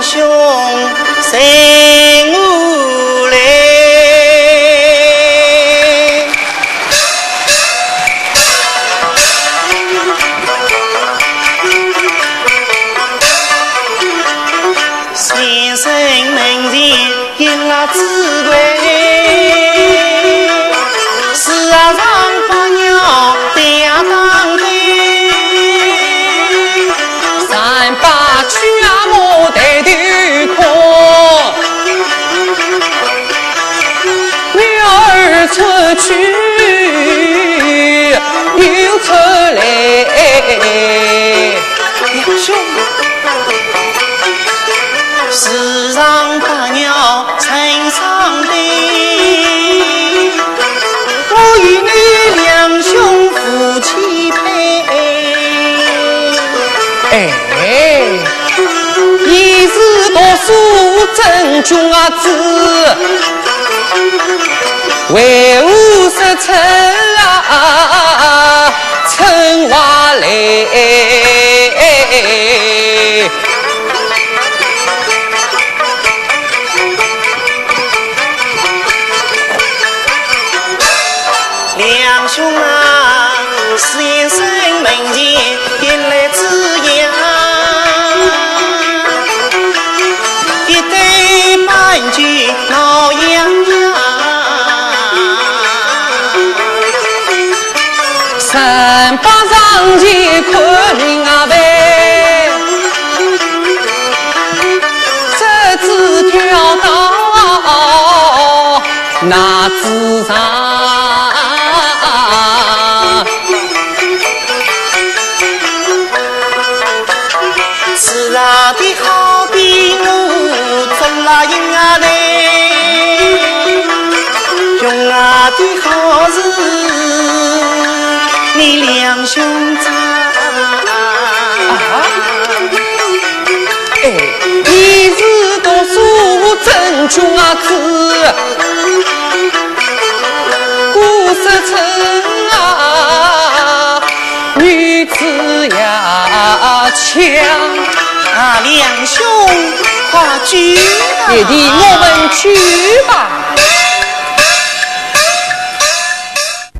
两兄谁无来？先生门前有那智慧，是啊上把鸟两当对，三把去啊莫得头空，女儿出去又出来，两兄。世上把鸟成双对，我与你两兄夫妻配。你是读书真君子，为吾实称称话来。两兄啊，先生门前引来子阳，一对半句闹洋洋，三把上前看人啊呗，这只跳到那枝上。是啊的好比我做了用啊嘞，用啊的好事你两兄长。你是读书真君子，古实称女子要强。两兄快举啊！爹地，我们去吧。